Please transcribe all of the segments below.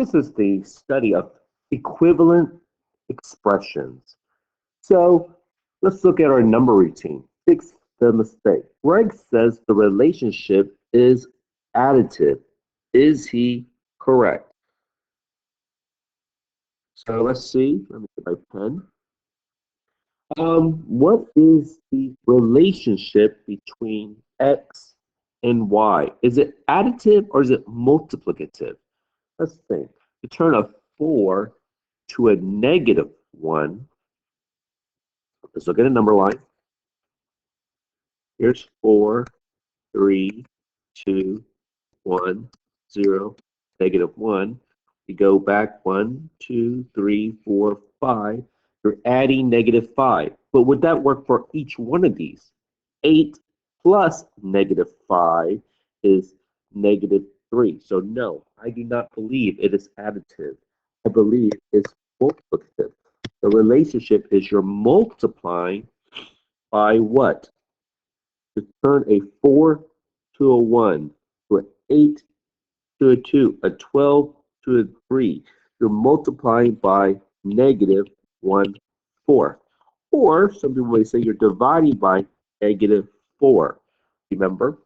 This is the study of equivalent expressions. So let's look at our number routine. Fix the mistake. Greg says the relationship is additive. Is he correct? So let's see. Let me get my pen. What is the relationship between x and y? Is it additive or is it multiplicative? Let's think. To turn a 4 to a -1, let's look at a number line. Here's 4, 3, 2, 1, 0, -1. You go back 1, 2, 3, 4, 5. You're adding -5. But would that work for each one of these? 8 plus -5 is -3. So no, I do not believe it is additive. I believe it's multiplicative. The relationship is you're multiplying by what? To turn a 4 to a 1, to an 8 to a 2, a 12 to a 3. You're multiplying by -1/4. Or some people may say you're dividing by -4. Remember,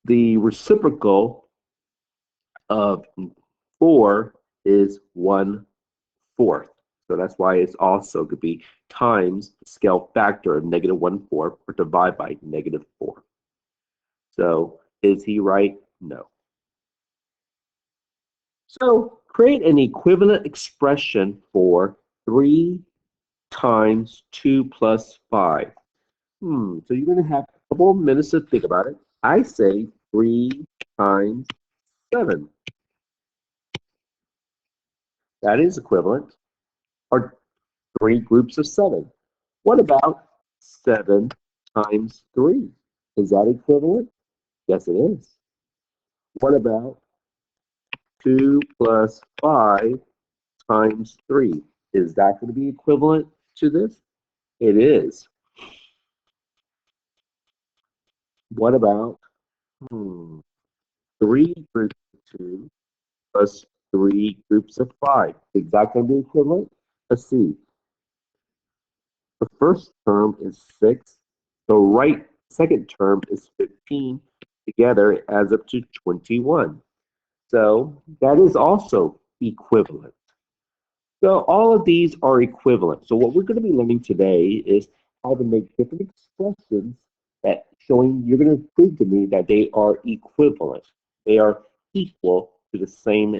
the reciprocal of 4 is 1/4. So that's why it's also could be times the scale factor of -1/4 or divide by -4. So is he right? No. So create an equivalent expression for 3 times 2 plus 5. So you're going to have a couple of minutes to think about it. I say 3 times 7. That is equivalent. Or 3 groups of 7. What about 7 times 3? Is that equivalent? Yes, it is. What about 2 plus 5 times 3? Is that going to be equivalent to this? It is. What about 3 groups of 2 plus 3 groups of 5? Is that going to be equivalent? Let's see. The first term is 6. The second term is 15. Together it adds up to 21. So that is also equivalent. So all of these are equivalent. So what we're going to be learning today is how to make different expressions that showing you're going to prove to me that they are equivalent. They are equal to the same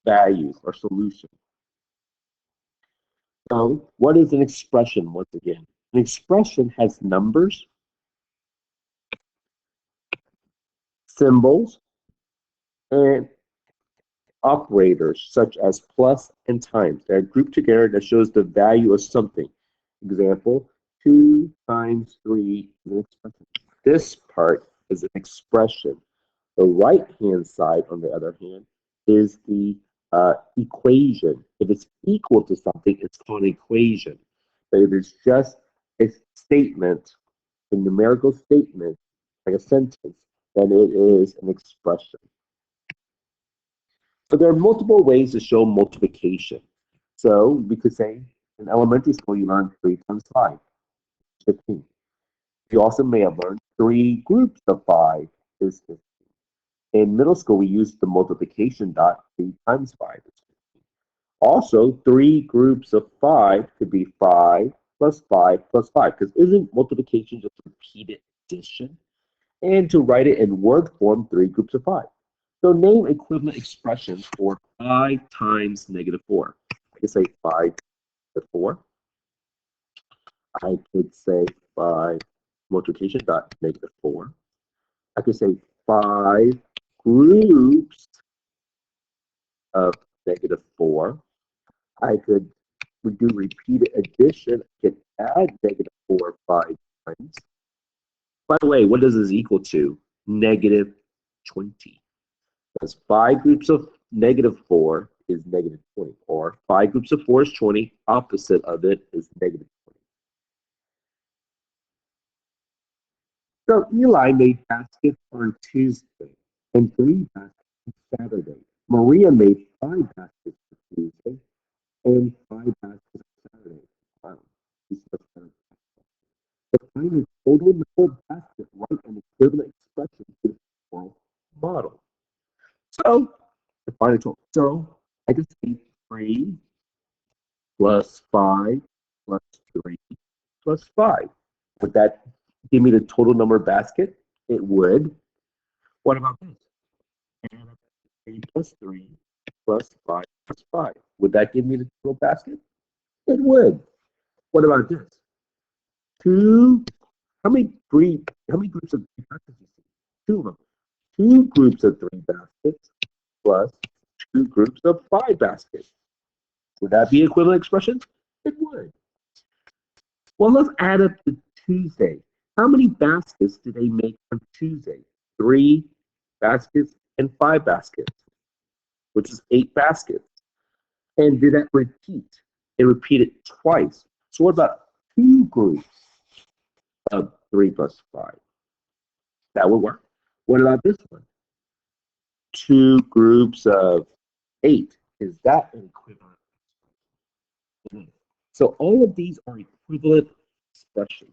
value or solution. So what is an expression once again? An expression has numbers, symbols, and operators such as plus and times. They're grouped together that shows the value of something. Example, 2 times 3 is an expression. This part is an expression. The right-hand side, on the other hand, is the equation. If it's equal to something, it's called an equation. But if it's just a statement, a numerical statement, like a sentence, then it is an expression. So there are multiple ways to show multiplication. So we could say in elementary school you learned 3 times 5, 15. You also may have learned 3 groups of 5 is 15. In middle school we used the multiplication dot, 3 times 5 is 15. Also 3 groups of 5 could be 5 plus 5 plus 5, because isn't multiplication just repeated addition? And to write it in word form, 3 groups of 5. So name equivalent expressions for 5 times -4. I could say 5 to 4. I could say 5 multiplication dot -4. I could say 5 groups of -4. I could do repeated addition. I could add -4 5 times. By the way, what does this equal to? -20. Because 5 groups of -4 is -20, or 5 groups of 4 is 20. Opposite of it is -20. So Eli made baskets on Tuesday and 3 baskets on Saturday. Maria made 5 baskets for Tuesday and 5 baskets for Saturday. Wow. She's much better. The final total number of baskets, right, an equivalent expression to the formal model. So the final total. So I can say 3 plus 5 plus 3 plus 5. Would that give me the total number of baskets? It would. What about this? Add up 3 plus 3 plus 5 plus 5. Would that give me the total basket? It would. What about this? Two, how many groups of 3 baskets do you see? Two of them. 2 groups of 3 baskets plus 2 groups of 5 baskets. Would that be equivalent expression? It would. Well, let's add up to Tuesday. How many baskets did they make on Tuesday? 3 baskets and 5 baskets, which is 8 baskets. And did that repeat? It repeated twice. So what about 2 groups of 3 plus 5? That would work. What about this one? 2 groups of 8. Is that an equivalent expression? So all of these are equivalent expressions.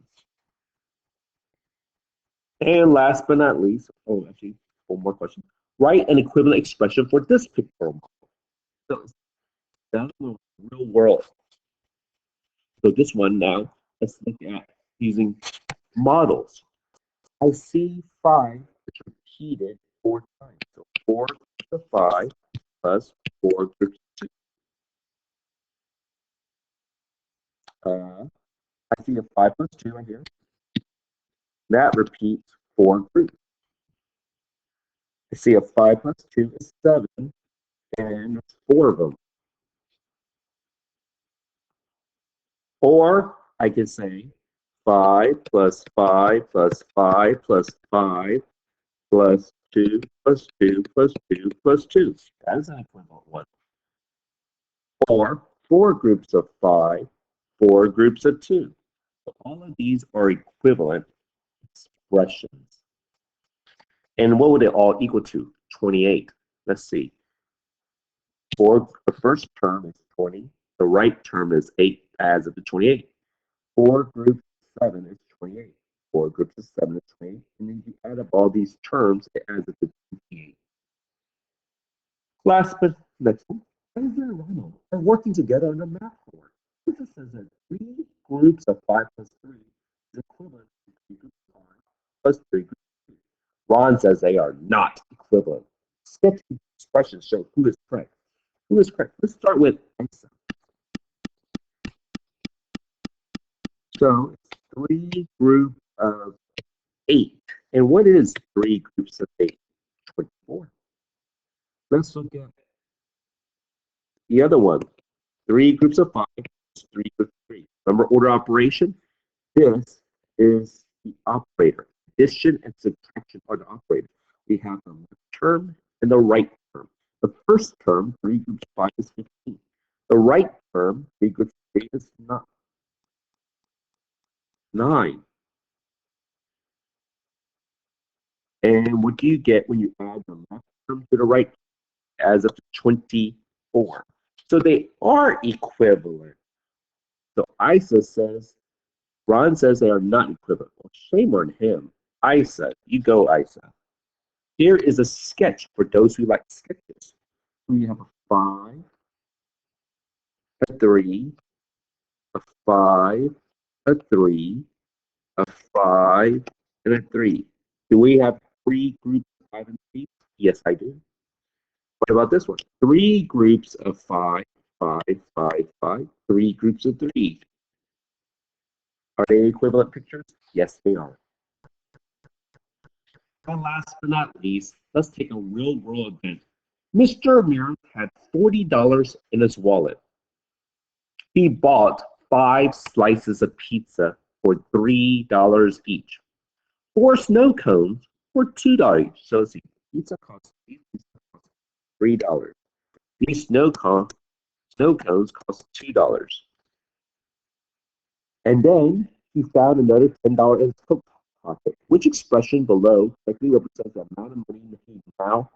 And last but not least, actually, one more question. Write an equivalent expression for this pictorial model. So that's the real world. So this one now, let's look at using models. I see 5, which repeated 4 times. So 4 to 5 plus 4 groups of 2. I see a 5 plus 2 right here. That repeats 4 groups. I see a 5 plus 2 is 7, and there's 4 of them. Or I can say 5 plus 5 plus 5 plus 5 plus 2 plus 2 plus 2 plus 2. That's an equivalent one. Or 4 groups of 5, 4 groups of 2. So all of these are equivalent expressions. And what would it all equal to? 28. Let's see. The first term is 20. The right term is 8 adds up to 28. 4 groups of 7 is 28. 4 groups of 7 is 28. And then you add up all these terms, it adds up to 28. Last but next one. Isaiah and Ronald are working together on a math board. This says that 3 groups of 5 plus 3 is equivalent to 3 groups of 5 plus 3 groups of 2. Ron says they are not equivalent. Sketch expressions show who is correct. Who is correct? Let's start with Isa. So it's 3 groups of 8. And what is 3 groups of 8? 24. Let's look at the other one. 3 groups of 5 is 3 groups of 3. Remember order operation? This is the operator. Addition and subtraction are the operator. We have the left term and the right term. The first term, 3 groups of 5 is 15. The right term, 3 groups of 3 is 9. And what do you get when you add the left term to the right term? It adds up to 24. So they are equivalent. So Isa says, Ron says they are not equivalent. Well, shame on him. Isa, you go, Isa. Here is a sketch for those who like sketches. We have a 5, a 3, a 5, a 3, a 5, and a 3. Do we have 3 groups of 5 and 3? Yes, I do. What about this one? 3 groups of 5, 5, 5, 5. 3 groups of 3. Are they equivalent pictures? Yes, they are. And last but not least, let's take a real world event. Mr. Ramirez had $40 in his wallet. He bought 5 slices of pizza for $3 each. 4 snow cones for $2. So see, pizza costs $3. These snow cones cost $2. And then he found another $10 in his coat pocket. Which expression below correctly represents the amount of money he now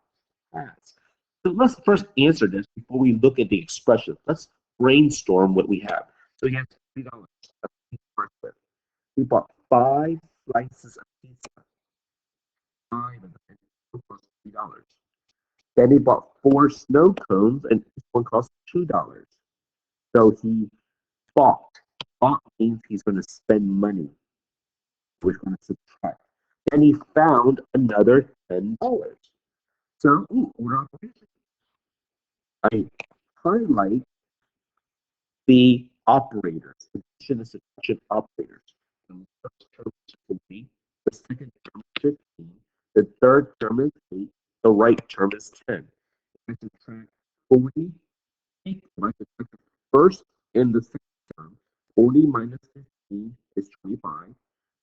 has? So let's first answer this before we look at the expression. Let's brainstorm what we have. So he has $3. He bought 5 slices of pizza. 5 of them cost $3. Then he bought 4 snow cones, and each one cost $2. So he bought. Bought means he's going to spend money. We're going to subtract. Then he found another $10. So, order operation. I highlight the operators, addition and subtraction operators. The first term is 50, the second term is 15, the third term is 8, the right term is 10. If I subtract 40, if I subtract the first and the second term, 40 minus 15 is 25,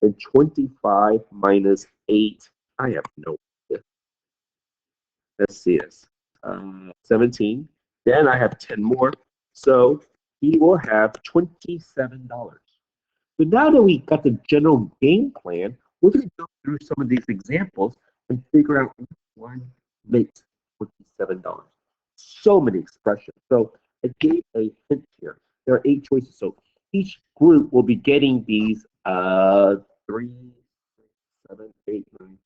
and 25 minus 8, I have no idea. Let's see this. 17. Then I have 10 more. So he will have $27. So now that we got the general game plan, we're going to go through some of these examples and figure out which one makes $27. So many expressions. So I gave a hint here. There are 8 choices. So each group will be getting these 3, 6, 7, 8, 9, 10, 11,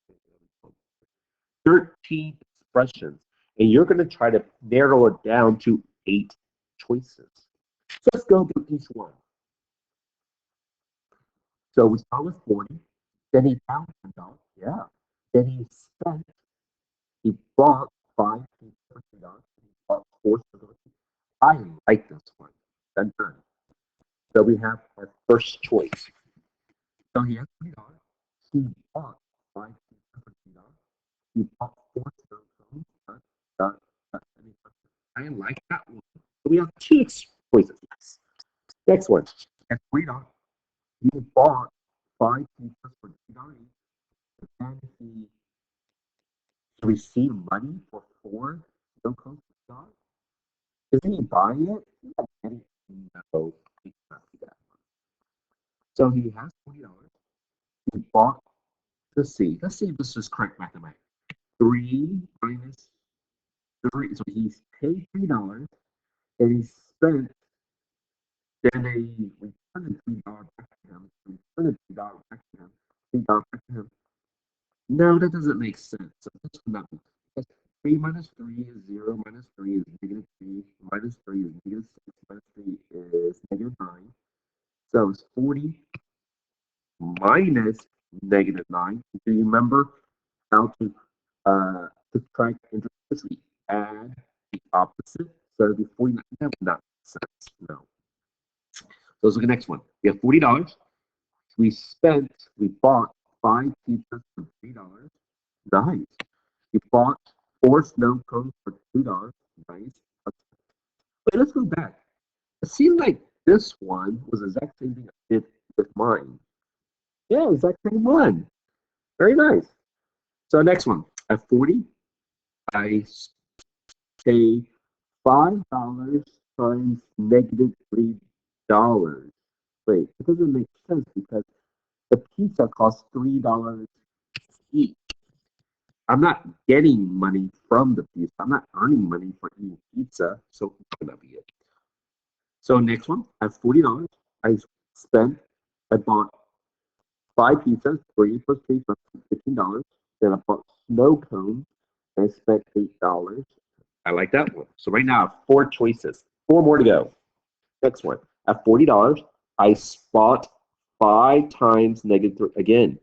12, 13 expressions. And you're going to try to narrow it down to 8 choices. So let's go through each one. So we start with 40. Then he found $10. Yeah. Then he bought 5 pieces for $3. He bought 4 cigarettes. I like this one. Done. So we have our first choice. So he has $20. He bought 5 pieces for $3. He bought 4 cigarettes. I like that one. So we have 2 choices. Next one. At $3, he bought 5 pizzas for $3. And he received money for 4 snow cones for $3. Isn't he buying it? No, he cannot do that. So he has $40. He bought, let's see if this is correct mathematics. 3 minus 3, so he's paid $3 and he spent, then they returned $3 back to him, $3 back to him, $3 back to him. No, that doesn't make sense. So this will not be. 3 minus 3 is 0, minus 3 is negative 3, minus 3 is negative 6, minus 3 is negative 9. So it's 40 minus negative 9. Do you remember how to subtract into this? We add the opposite. So it'll be 49. That would not make sense. No. So let's look at the next one. We have $40. We bought 5 pizzas for $3. Nice. We bought 4 snow cones for $2. Nice. Wait, let's go back. It seemed like this one was the exact same thing I did with mine. Yeah, exact same one. Very nice. So next one. At 40, I pay $5 times negative $3. Wait, it doesn't make sense because the pizza costs $3 each. I'm not getting money from the pizza. I'm not earning money for eating pizza, so it's gonna be it. So next one, at $40, I bought 5 pizzas, 3 plus 3 plus $15. Then I bought snow cones and I spent $8. I like that one. So right now I have 4 choices. 4 more to go. Next one. At $40, I bought 5 times negative 3. Again,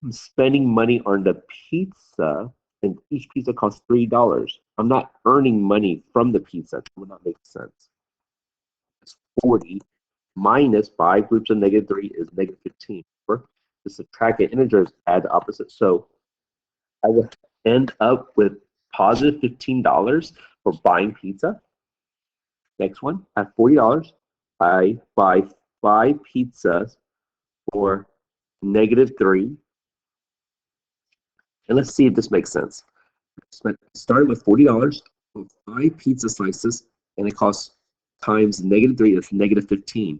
I'm spending money on the pizza, and each pizza costs $3. I'm not earning money from the pizza. That would not make sense. It's 40 minus 5 groups of negative 3 is negative 15. To subtract the integers, add the opposite. So I will end up with positive $15 for buying pizza. Next one, at $40, I buy 5 pizzas for negative 3. And let's see if this makes sense. Started with $40 for 5 pizza slices, and it costs times negative 3, that's negative 15.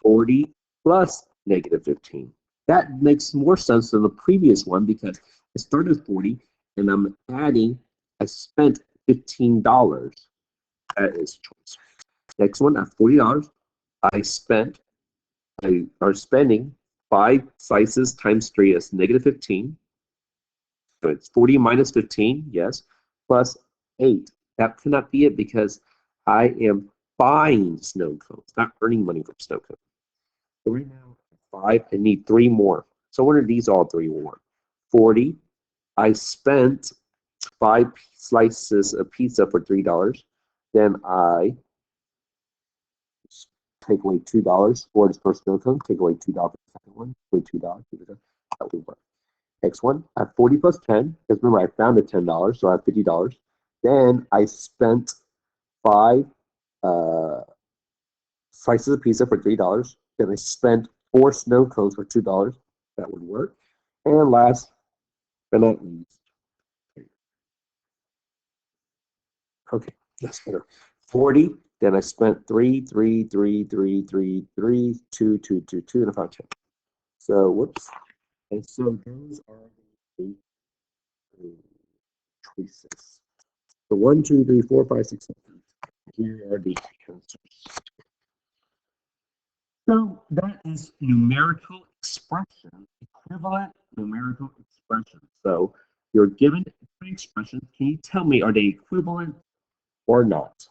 40 plus negative 15. That makes more sense than the previous one because I started with 40 and I'm adding, I spent $15. That is choice. Next one, at $40, I are spending 5 slices times 3 is negative 15. So it's 40 minus 15, yes, plus 8. That cannot be it because I am buying snow cones, not earning money from snow cones. So right now, 5, I need 3 more. So what are these all 3 more? 40, I spent 5 slices of pizza for $3. Then I take away $2 for the first snow cone, take away $2 for the second one, take away $2, that would work. Next one, at 40 plus 10, because remember I found the $10, so I have $50. Then I spent 5 slices of pizza for $3. Then I spent 4 snow cones for $2. That would work. And last but not least, okay, that's better. 40. Then I spent 3, 3, 3, 3, 3, 3, 2, 2, 2, 2, and I found 10. So whoops. And so those are the 8 choices. So 1, 2, 3, 4, 5, 6, 7. Here are the answers. So that is numerical expression, equivalent numerical expression. So you're given three expressions. Can you tell me, are they equivalent or not?